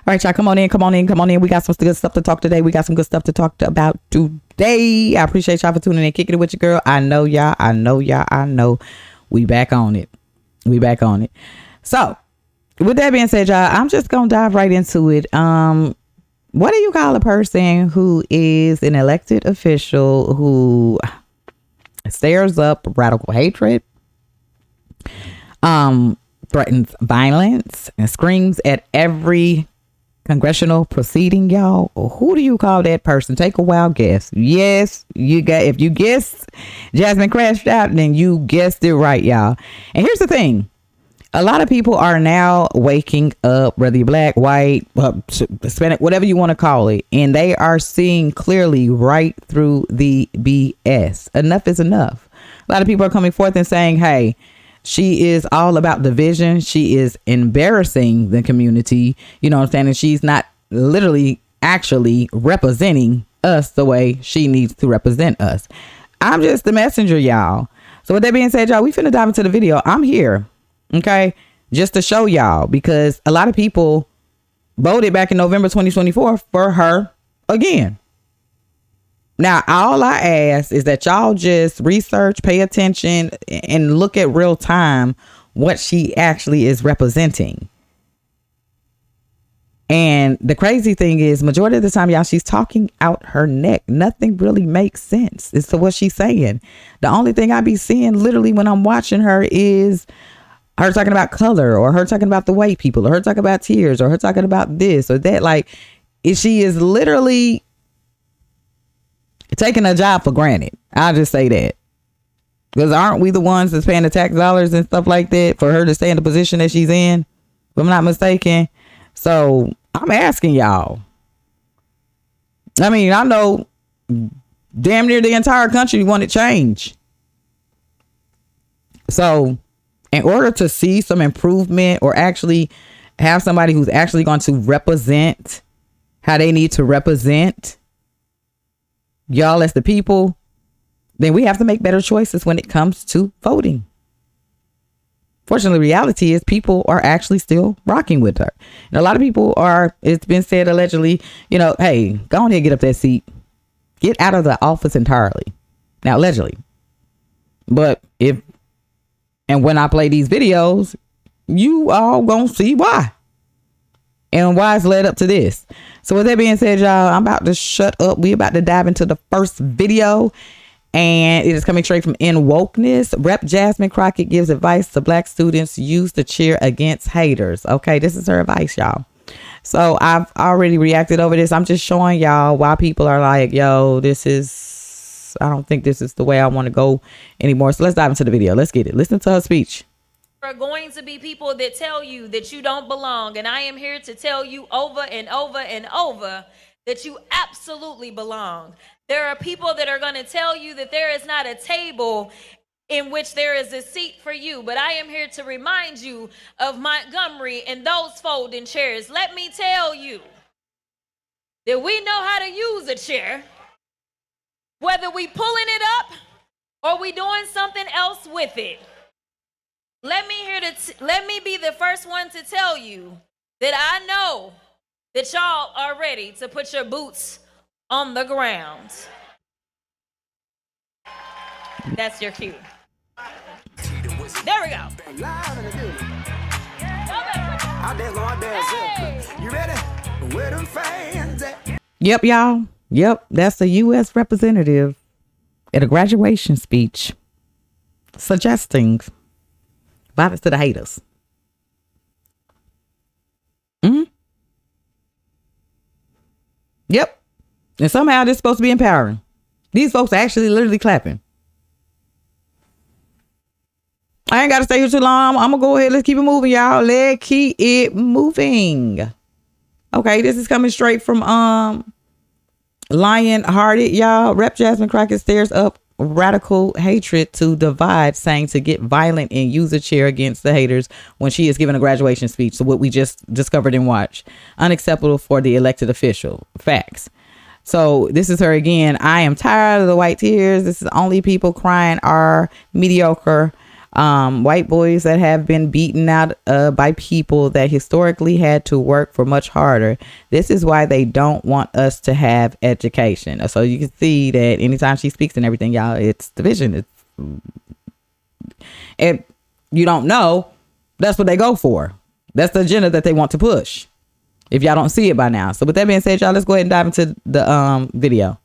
right, y'all, come on in. We got some good stuff to talk today. We got some good stuff to talk about today. I appreciate y'all for tuning in, kicking it with your girl. I know y'all. We back on it. So with that being said, y'all, I'm just gonna dive right into it. What do you call a person who is an elected official who stirs up radical hatred, threatens violence, and screams at every congressional proceeding, y'all? Who do you call that person? Take a wild guess. Yes, if you guessed Jasmine crashed out, then you guessed it right, y'all. And here's the thing. A lot of people are now waking up, whether you're black, white, Hispanic, whatever you want to call it, and they are seeing clearly right through the BS. Enough is enough. A lot of people are coming forth and saying, hey, she is all about division. She is embarrassing the community. You know what I'm saying? And she's not literally actually representing us the way she needs to represent us. I'm just the messenger, y'all. So with that being said, y'all, we finna dive into the video. I'm here. Okay, just to show y'all, because a lot of people voted back in November 2024 for her again. Now, all I ask is that y'all just research, pay attention, and look at real time what she actually is representing. And the crazy thing is, majority of the time, y'all, she's talking out her neck. Nothing really makes sense as to what she's saying. The only thing I be seeing literally when I'm watching her is her talking about color, or her talking about the white people, or her talking about tears, or her talking about this or that. Like, she is literally taking a job for granted. I'll just say that. Because aren't we the ones that's paying the tax dollars and stuff like that for her to stay in the position that she's in? If I'm not mistaken. So I'm asking y'all. I mean, I know damn near the entire country wanted change. So in order to see some improvement, or actually have somebody who's actually going to represent how they need to represent y'all as the people, then we have to make better choices when it comes to voting. Fortunately, reality is people are actually still rocking with her. And a lot of people are, it's been said allegedly, you know, hey, go on here, get up that seat. Get out of the office entirely. Now, allegedly. But when I play these videos, you all gonna see why. And why it's led up to this. So with that being said, y'all, I'm about to shut up. We about to dive into the first video. And it is coming straight from In Wokeness. Rep Jasmine Crockett gives advice to black students used to cheer against haters. Okay, this is her advice, y'all. So I've already reacted over this. I'm just showing y'all why people are like, yo, I don't think this is the way I want to go anymore. So let's dive into the video. Let's get it. Listen to her speech. There are going to be people that tell you that you don't belong. And I am here to tell you over and over and over that you absolutely belong. There are people that are going to tell you that there is not a table in which there is a seat for you. But I am here to remind you of Montgomery and those folding chairs. Let me tell you that we know how to use a chair. Whether we pulling it up or we doing something else with it. Let me be the first one to tell you that I know that y'all are ready to put your boots on the ground. That's your cue. There we go. You ready? Where them fans at? Yep, y'all. Yep, that's a U.S. representative at a graduation speech suggesting violence to the haters. Yep. And somehow this is supposed to be empowering. These folks are actually literally clapping. I ain't got to stay here too long. I'm going to go ahead. Let's keep it moving, y'all. Let's keep it moving. Okay, this is coming straight from Lion-Hearted, y'all. Rep Jasmine Crockett stares up radical hatred to divide, saying to get violent and use a chair against the haters when she is giving a graduation speech. So what we just discovered and watched. Unacceptable for the elected official. Facts. So this is her again. I am tired of the white tears. This is only people crying are mediocre. White boys that have been beaten out by people that historically had to work for much harder. This is why they don't want us to have education. So you can see that anytime she speaks and everything, y'all, it's division. If you don't know, that's what they go for. That's the agenda that they want to push. If y'all don't see it by now. So with that being said, y'all, let's go ahead and dive into the video.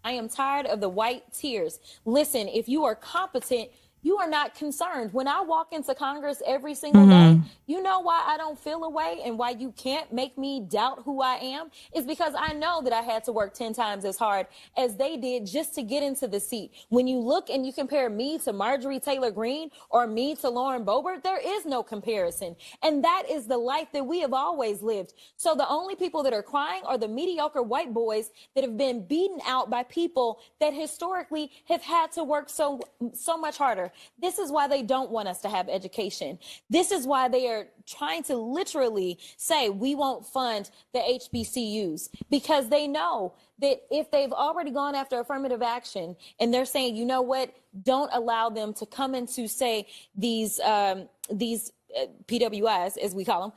I am tired of the white tears. Listen, if you are competent, you are not concerned. When I walk into Congress every single day, you know why I don't feel a way and why you can't make me doubt who I am is because I know that I had to work 10 times as hard as they did just to get into the seat. When you look and you compare me to Marjorie Taylor Greene or me to Lauren Boebert, there is no comparison. And that is the life that we have always lived. So the only people that are crying are the mediocre white boys that have been beaten out by people that historically have had to work so much harder. This is why they don't want us to have education. This is why they are trying to literally say we won't fund the HBCUs, because they know that if they've already gone after affirmative action and they're saying, you know what, don't allow them to come into, say, these PWIs, as we call them,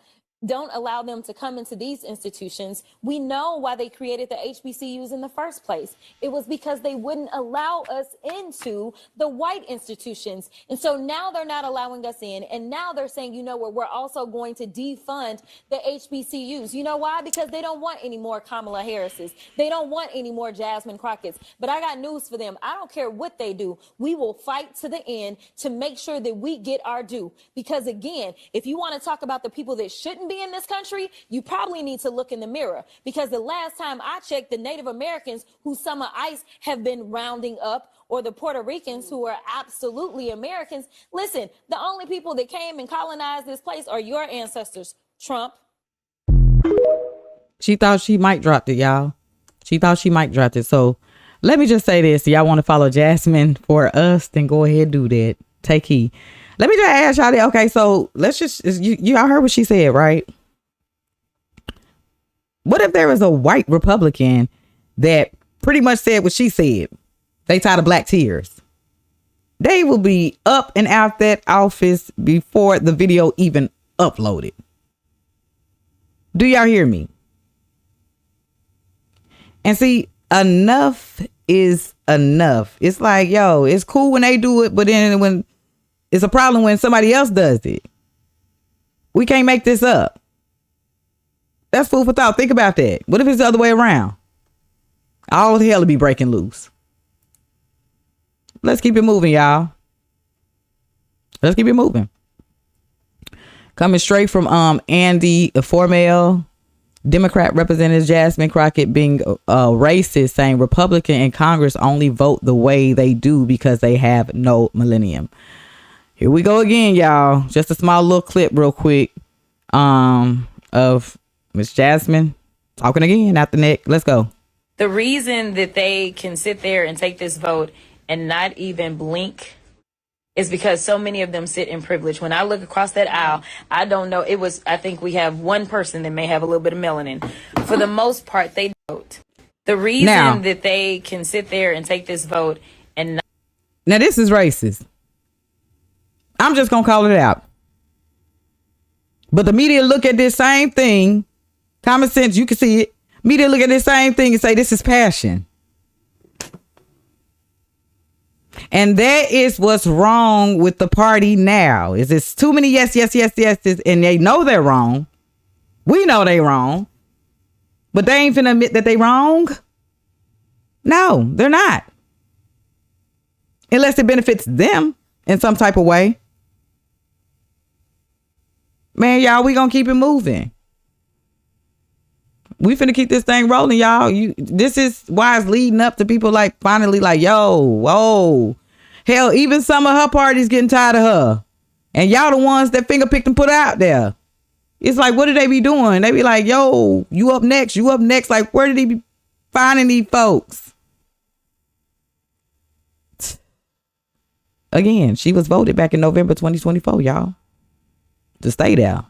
don't allow them to come into these institutions. We know why they created the HBCUs in the first place. It was because they wouldn't allow us into the white institutions. And so now they're not allowing us in. And now they're saying, you know what, we're also going to defund the HBCUs. You know why? Because they don't want any more Kamala Harrises. They don't want any more Jasmine Crockett's. But I got news for them. I don't care what they do. We will fight to the end to make sure that we get our due. Because again, if you want to talk about the people that shouldn't be in this country, you probably need to look in the mirror, because the last time I checked, the Native Americans who some of ICE have been rounding up, or the Puerto Ricans who are absolutely Americans, listen, the only people that came and colonized this place are your ancestors, Trump. She thought she might drop it, y'all. She thought she might drop it. So let me just say this. Y'all want to follow Jasmine for us, then go ahead and do that. Take heed. Let me just ask y'all that. Okay, so let's just, y'all heard what she said, right? What if there was a white Republican that pretty much said what she said? They tired of black tears. They will be up and out that office before the video even uploaded. Do y'all hear me? And see, enough is enough. It's like, yo, it's cool when they do it, but then when it's a problem when somebody else does it. We can't make this up. That's food for thought. Think about that. What if it's the other way around? All hell will be breaking loose. Let's keep it moving, y'all. Let's keep it moving. Coming straight from Andy Formel, Democrat Representative Jasmine Crockett being racist, saying Republican in Congress only vote the way they do because they have no millennium. Here we go again, y'all. Just a small little clip real quick of Miss Jasmine talking again out the neck. Let's go. The reason that they can sit there and take this vote and not even blink is because so many of them sit in privilege. When I look across that aisle, I don't know. I think we have one person that may have a little bit of melanin. For the most part, they vote. The reason that they can sit there and take this vote and not. Now, this is racist. I'm just going to call it out. But the media look at this same thing. Common sense, you can see it. Media look at this same thing and say this is passion. And that is what's wrong with the party now. Is it's too many yes, and they know they're wrong. We know they wrong. But they ain't finna admit that they wrong. No, they're not. Unless it benefits them in some type of way. Man, y'all, we gonna keep it moving. We finna keep this thing rolling, y'all. This is why it's leading up to people like finally like, yo, whoa. Hell, even some of her parties getting tired of her. And y'all the ones that finger picked and put out there. It's like, what do they be doing? They be like, yo, you up next. Like, where did he be finding these folks? Again, she was voted back in November 2024, y'all. To stay there.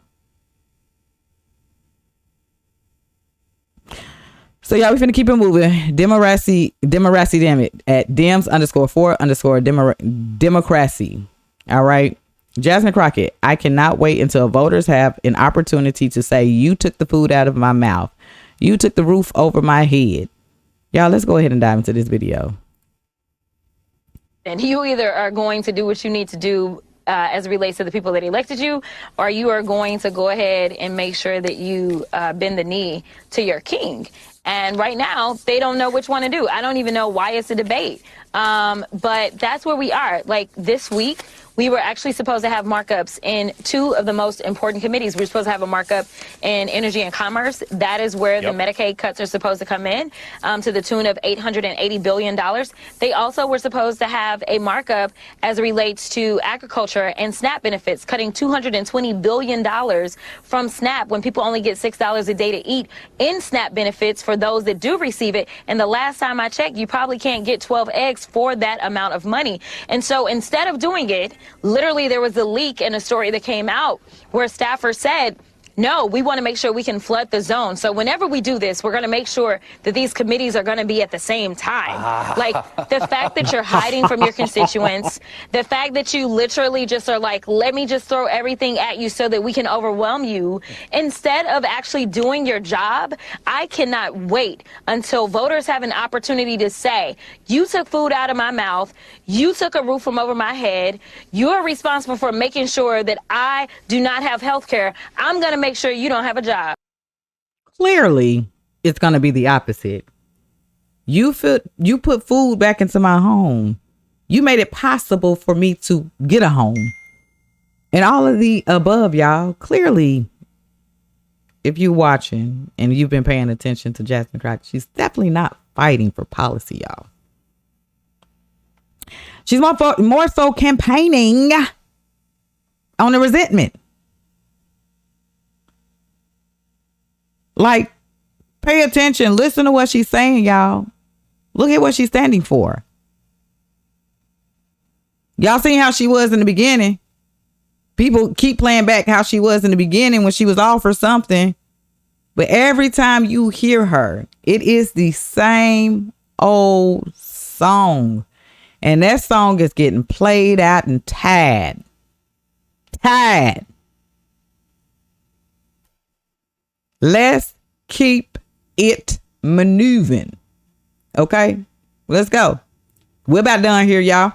So y'all, we finna keep it moving. Democracy, damn it. At Dems _4_ Democracy. All right. Jasmine Crockett, I cannot wait until voters have an opportunity to say, you took the food out of my mouth. You took the roof over my head. Y'all, let's go ahead and dive into this video. And you either are going to do what you need to do as it relates to the people that elected you, or you are going to go ahead and make sure that you bend the knee to your king. And right now, they don't know which one to do. I don't even know why it's a debate. But that's where we are. Like this week, we were actually supposed to have markups in two of the most important committees. We're supposed to have a markup in energy and commerce. That is where the Medicaid cuts are supposed to come in, to the tune of $880 billion. They also were supposed to have a markup as it relates to agriculture and SNAP benefits, cutting $220 billion from SNAP when people only get $6 a day to eat in SNAP benefits for those that do receive it. And the last time I checked, you probably can't get 12 eggs for that amount of money. And so instead of doing it, literally there was a leak in a story that came out where staffers said, no, we want to make sure we can flood the zone. So whenever we do this, we're going to make sure that these committees are going to be at the same time. Like the fact that you're hiding from your constituents, the fact that you literally just are like, let me just throw everything at you so that we can overwhelm you instead of actually doing your job. I cannot wait until voters have an opportunity to say, you took food out of my mouth. You took a roof from over my head. You're responsible for making sure that I do not have health care. I'm going to make sure you don't have a job. Clearly, it's going to be the opposite. You put food back into my home. You made it possible for me to get a home. And all of the above, y'all. Clearly, if you're watching and you've been paying attention to Jasmine Crockett, she's definitely not fighting for policy, y'all. She's more so campaigning on the resentment. Like, pay attention. Listen to what she's saying, y'all. Look at what she's standing for. Y'all seen how she was in the beginning. People keep playing back how she was in the beginning when she was all for something. But every time you hear her, it is the same old song. And that song is getting played out and tied. Let's keep it maneuvering. Okay, let's go. We're about done here, y'all.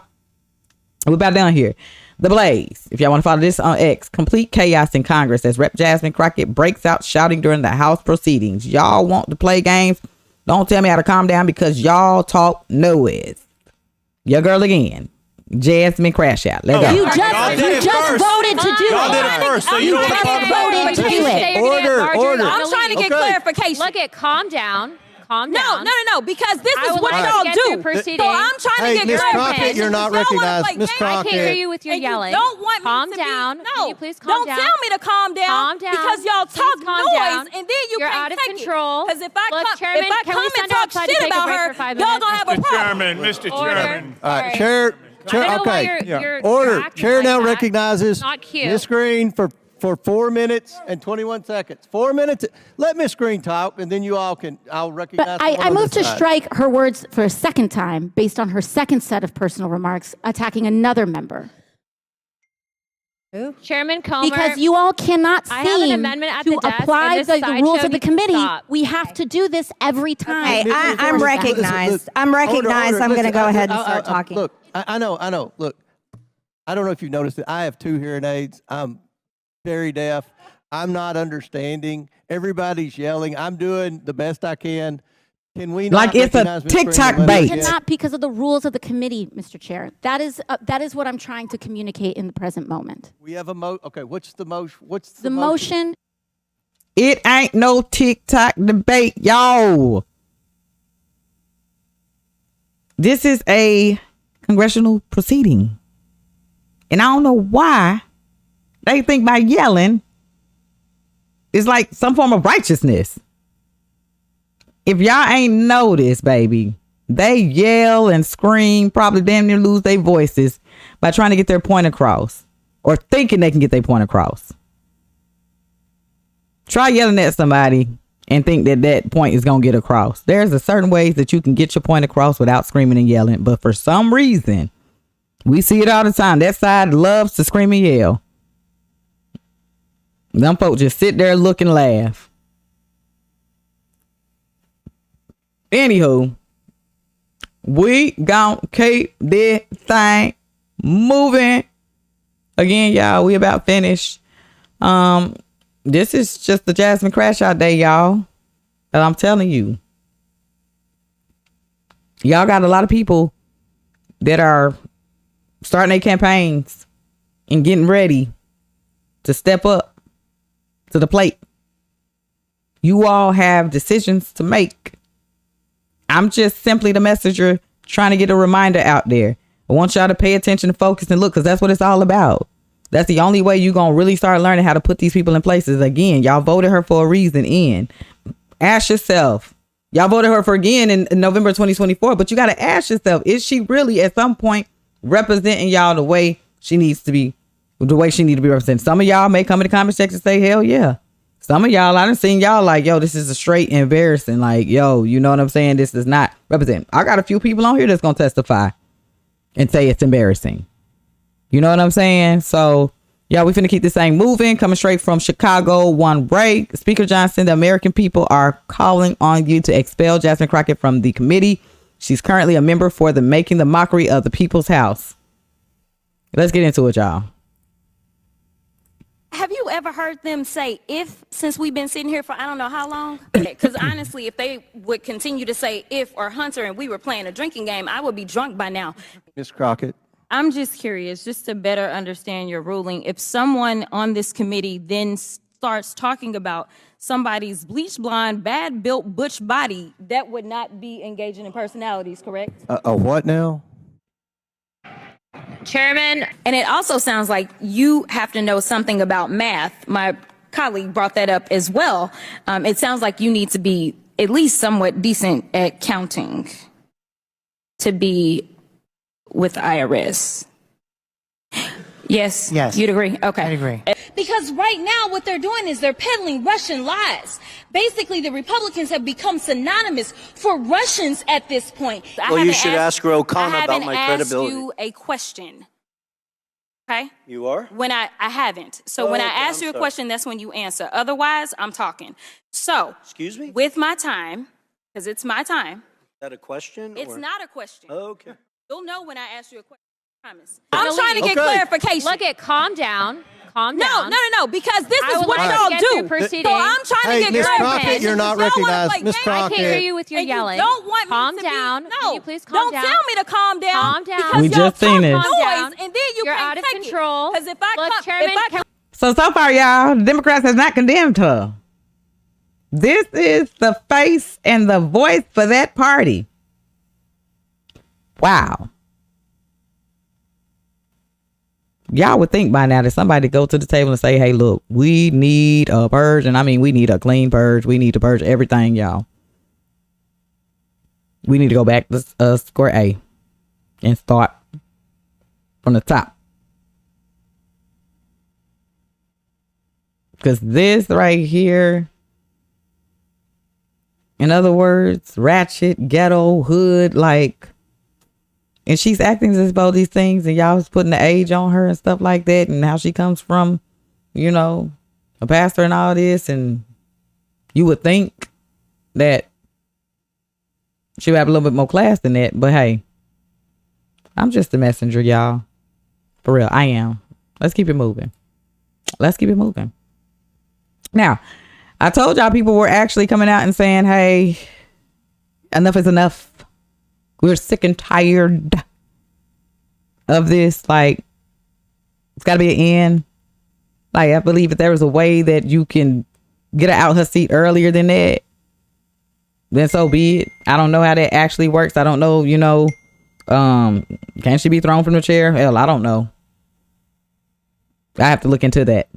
We're about done here. The Blaze. If y'all want to follow this on X, complete chaos in Congress as Rep. Jasmine Crockett breaks out shouting during the House proceedings. Y'all want to play games? Don't tell me how to calm down because y'all talk noise. Your girl again. Jasmine Cashapp. Let's go. You just voted to do it. Y'all did it first, so you don't want to talk about voted to do it. Order. I'm trying to get clarification. Look at calm down. No, because this is what y'all do. So I'm trying to get Miss clarification. Crockett, you're not recognized. Miss I can't hear Crockett. you with your And yelling. You don't want calm me to down. Be, Can you please calm don't down? tell me to calm down. Calm down. Because y'all Please talk calm noise, down. and then you You're can't out of take control. Because if I Look, Chairman, come can we and stand talk outside to shit take a about break her, for 5 y'all minutes? gonna have a problem. Chairman, Mr. Chairman. All right, Sorry. Chair. I don't know why Okay. you're Order. acting Chair like now that. recognizes Not cute. Miss Green for 4 minutes and 21 seconds. 4 minutes. Let Miss Green talk, and then you all can. I'll recognize. But I moved to strike her words for a second time based on her second set of personal remarks attacking another member. Chairman Comer. Because you all cannot I have an seem amendment at to the desk, apply and this the rules sideshow of the needs to committee. stop. We have to do this every time. Hey, I'm recognized. I'm recognized. I'm going to go ahead and start talking. Look, I know. Look, I don't know if you noticed it. I have 2 hearing aids. I'm very deaf. I'm not understanding. Everybody's yelling. I'm doing the best I can. Can we not Like it's a recognize Ms. Green TikTok and let her bait. get- Cannot because of the rules of the committee, Mr. Chair. That is what I'm trying to communicate in the present moment. We have a Okay, what's the motion? What's The motion It ain't no TikTok debate, y'all. This is a congressional proceeding. And I don't know why they think by yelling is like some form of righteousness. If y'all ain't noticed, baby, they yell and scream, probably damn near lose their voices by trying to get their point across or thinking they can get their point across. Try yelling at somebody and think that that point is going to get across. There's a certain ways that you can get your point across without screaming and yelling. But for some reason, We see it all the time. That side loves to scream and yell. Them folks just sit there, look, and laugh. Anywho, we gon' keep this thing moving. Again, y'all, we about finished. This is just the Jasmine crash out day, y'all. And I'm telling you, y'all got a lot of people that are starting their campaigns and getting ready to step up to the plate. You all have decisions to make. I'm just simply the messenger trying to get a reminder out there. I want y'all to pay attention, focus, and look, because that's what it's all about. That's the only way you're going to really start learning how to put these people in places. Again, y'all voted her for a reason. Ask yourself. Y'all voted her for again in November 2024, but you got to ask yourself, is she really at some point representing y'all the way she needs to be, the way she need to be represented? Some of y'all may come in the comment section and say, hell yeah. Some of y'all, I done seen y'all like, yo, this is a straight embarrassing. Like, yo, you know what I'm saying? This does not represent. I got a few people on here that's going to testify and say it's embarrassing. You know what I'm saying? So, y'all, we finna keep this thing moving. Coming straight from Chicago, one break. Speaker Johnson, the American people are calling on you to expel Jasmine Crockett from the committee. She's currently a member for the Making the Mockery of the People's House. Let's get into it, y'all. Have you ever heard them say if, since we've been sitting here for I don't know how long? Because honestly, if they would continue to say if or Hunter and we were playing a drinking game, I would be drunk by now. Ms. Crockett. I'm just curious, just to better understand your ruling. If someone on this committee then starts talking about somebody's bleach blonde, bad built butch body, that would not be engaging in personalities, correct? A what now? Chairman. And it also sounds like you have to know something about math. My colleague brought that up as well. It sounds like you need to be at least somewhat decent at counting to be with the IRS. Yes? Yes. You'd agree? Okay. I agree. Because right now what they're doing is they're peddling Russian lies. Basically, the Republicans have become synonymous for Russians at this point. Well, you should ask Ro Khan about my credibility. I haven't asked you a question. Okay? You are? When I haven't. So when I ask you a question, that's when you answer. Otherwise, I'm talking. So. Excuse me? With my time, because it's my time. Is that a question? It's not a question. Oh, okay. You'll know when I ask you a question. I promise. I'm trying to get clarification. Look at, calm down. Calm down. No, because this is what y'all do. So I'm trying to get Ms. clarification. Crockett, you're not recognized. Ms. Crockett. I can't hear you with your yelling. You don't want calm me down. To be, Can you please calm down? Don't tell me to calm down. Calm down. Because We just seen it. noise, Calm and then You're out of control. Because if I Look, come, Chairman, So far, y'all, the Democrats has not condemned her. This is the face and the voice for that party. Wow. Y'all would think by now that somebody go to the table and say, hey, look, we need a purge. And I mean, we need a clean purge. We need to purge everything, y'all. We need to go back to square A and start from the top. Because this right here, in other words, ratchet, ghetto, hood, like, and she's acting as about these things, and y'all was putting the age on her and stuff like that, and how she comes from, you know, a pastor and all this, and you would think that she would have a little bit more class than that, but hey, I'm just a messenger, y'all. For real, I am. Let's keep it moving. Let's keep it moving. Now, I told y'all people were actually coming out and saying, hey, enough is enough. We're sick and tired of this. Like, it's got to be an end. Like, I believe if there was a way that you can get her out her seat earlier than that, then so be it. I don't know how that actually works. I don't know, you know, can she be thrown from the chair? Hell, I don't know. I have to look into that.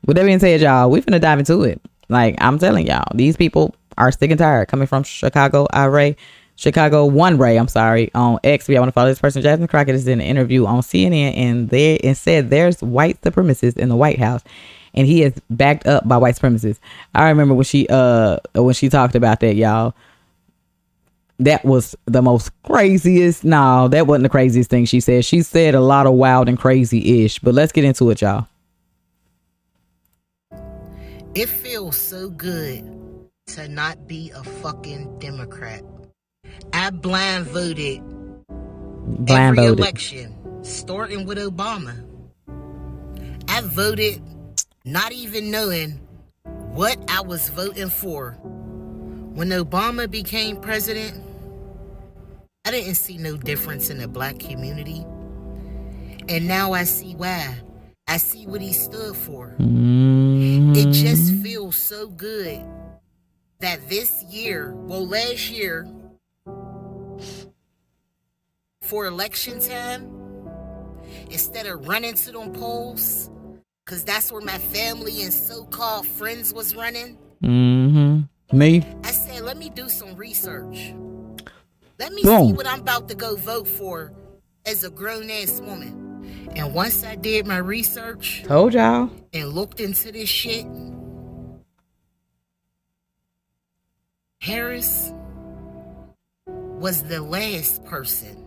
With that being said, y'all, we finna dive into it. Like, I'm telling y'all, these people are sick and tired. Coming from Chicago, One Ray, I'm sorry, on X. I want to follow this person. Jasmine Crockett is in an interview on CNN and said there's white supremacists in the White House, and he is backed up by white supremacists. I remember when she talked about that, y'all. that was the most craziest. No, that wasn't the craziest thing she said. She said a lot of wild and crazy-ish, but let's get into it, y'all. It feels so good to not be a fucking Democrat. I blind voted every election, starting with Obama. I voted not even knowing what I was voting for. When Obama became president, I didn't see no difference in the black community. And now I see why. I see what he stood for. It just feels so good that this year, well, last year, for election time, instead of running to them polls, because that's where my family and so-called friends was running. Me? I said, let me do some research. Let me see what I'm about to go vote for as a grown-ass woman. And once I did my research, told y'all, and looked into this shit, Harris was the last person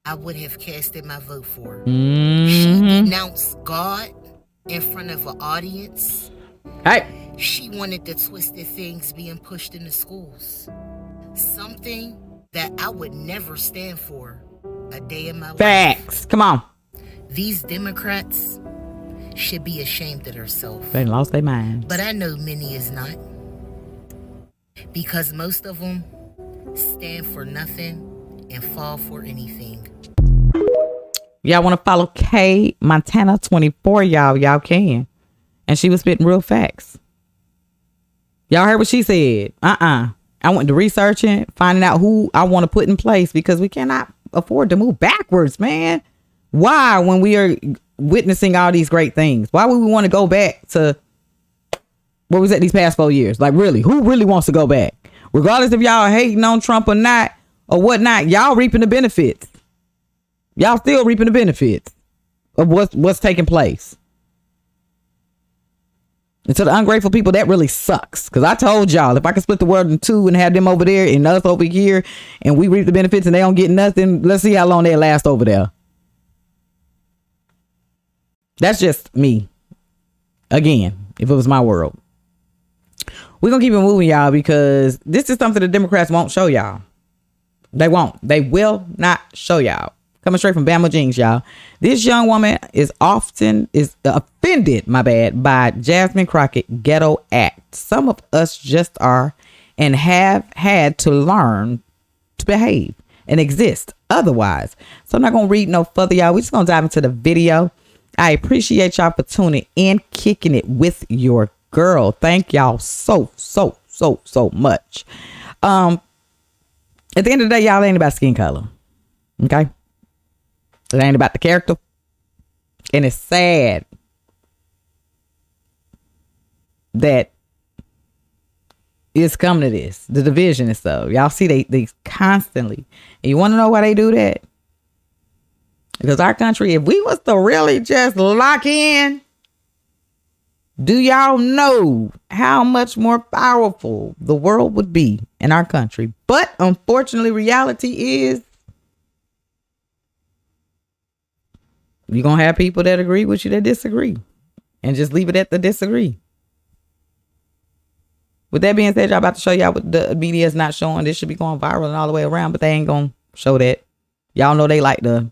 I would have casted my vote for. She denounced God in front of an audience. Hey. She wanted the twisted things being pushed into schools. Something that I would never stand for a day in my life. Facts. Come on. These Democrats should be ashamed of themselves. They lost their minds. But I know many is not. Because most of them stand for nothing and fall for anything. Y'all want to follow K Montana 24? Y'all can. And she was spitting real facts. Y'all heard what she said. I went to researching, finding out who I want to put in place, because we cannot afford to move backwards, man. Why, when we are witnessing all these great things? Why would we want to go back to where we was at these past 4 years? Like, really, who really wants to go back? Regardless if y'all are hating on Trump or not, or whatnot, y'all reaping the benefits. Y'all still reaping the benefits of what's taking place. And to the ungrateful people, that really sucks. Because I told y'all, if I could split the world in two and have them over there and us over here, and we reap the benefits and they don't get nothing, let's see how long they last over there. That's just me. Again, if it was my world. We're going to keep it moving, y'all, because this is something the Democrats won't show y'all. They won't. They will not show y'all. Coming straight from Bama Jeans, y'all. This young woman is offended, by Jasmine Crockett Ghetto Act. Some of us just are and have had to learn to behave and exist otherwise. So I'm not going to read no further, y'all. We're just going to dive into the video. I appreciate y'all for tuning in, kicking it with your girl. Thank y'all so much. At the end of the day, y'all, it ain't about skin color. Okay? It ain't about the character. And it's sad that it's coming to this. The division and stuff. Y'all see they constantly. And you want to know why they do that? Because our country, if we was to really just lock in, do y'all know how much more powerful the world would be in our country? But unfortunately, reality is you're going to have people that agree with you that disagree. And just leave it at the disagree. With that being said, y'all about to show y'all what the media is not showing. This should be going viral and all the way around, but they ain't going to show that. Y'all know they like to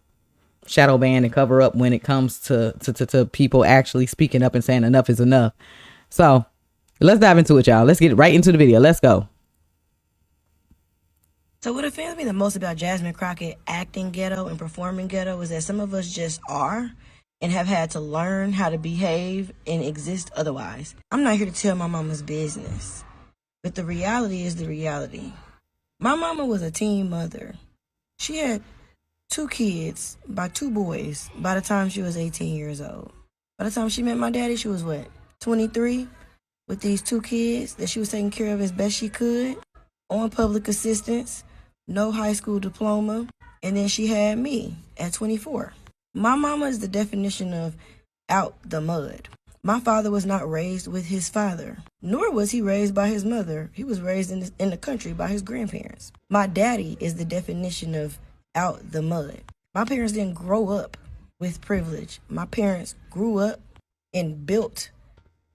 shadow ban and cover up when it comes to people actually speaking up and saying enough is enough. So let's dive into it, y'all. Let's get right into the video. Let's go. So what offends me the most about Jasmine Crockett acting ghetto and performing ghetto is that some of us just are and have had to learn how to behave and exist otherwise. I'm not here to tell my mama's business, but the reality is the reality. My mama was a teen mother. She had 2 kids by 2 boys by the time she was 18 years old. By the time she met my daddy, she was 23, with these 2 kids that she was taking care of as best she could, on public assistance, no high school diploma, and then she had me at 24. My mama is the definition of out the mud. My father was not raised with his father, nor was he raised by his mother. He was raised in the country by his grandparents. My daddy is the definition of out the mud. My parents didn't grow up with privilege. My parents grew up and built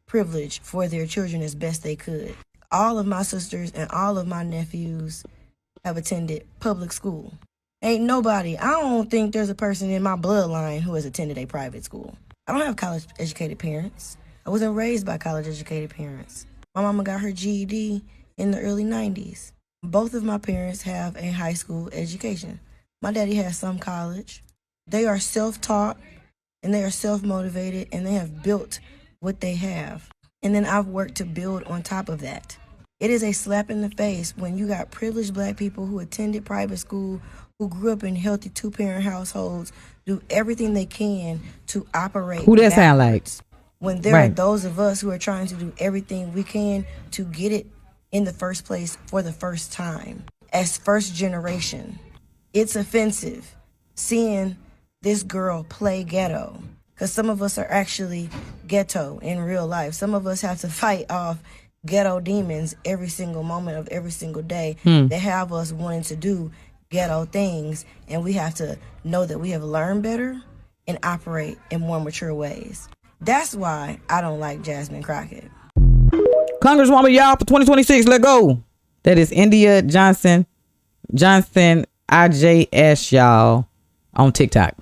privilege for their children as best they could. All of my sisters and all of my nephews have attended public school. I don't think there's a person in my bloodline who has attended a private school. I don't have college-educated parents. I wasn't raised by college-educated parents. My mama got her GED in the early 90s. Both of my parents have a high school education. My daddy has some college. They are self-taught, and they are self-motivated, and they have built what they have. And then I've worked to build on top of that. It is a slap in the face when you got privileged black people who attended private school, who grew up in healthy two-parent households, do everything they can to operate. Who that sound like? When there are those of us who are trying to do everything we can to get it in the first place for the first time. As first generation, it's offensive seeing this girl play ghetto. Because some of us are actually ghetto in real life. Some of us have to fight off ghetto demons every single moment of every single day. They have us wanting to do ghetto things, and we have to know that we have learned better and operate in more mature ways. That's why I don't like Jasmine Crockett. Congresswoman, y'all, for 2026, let go. That is India Johnson IJS, y'all, on TikTok.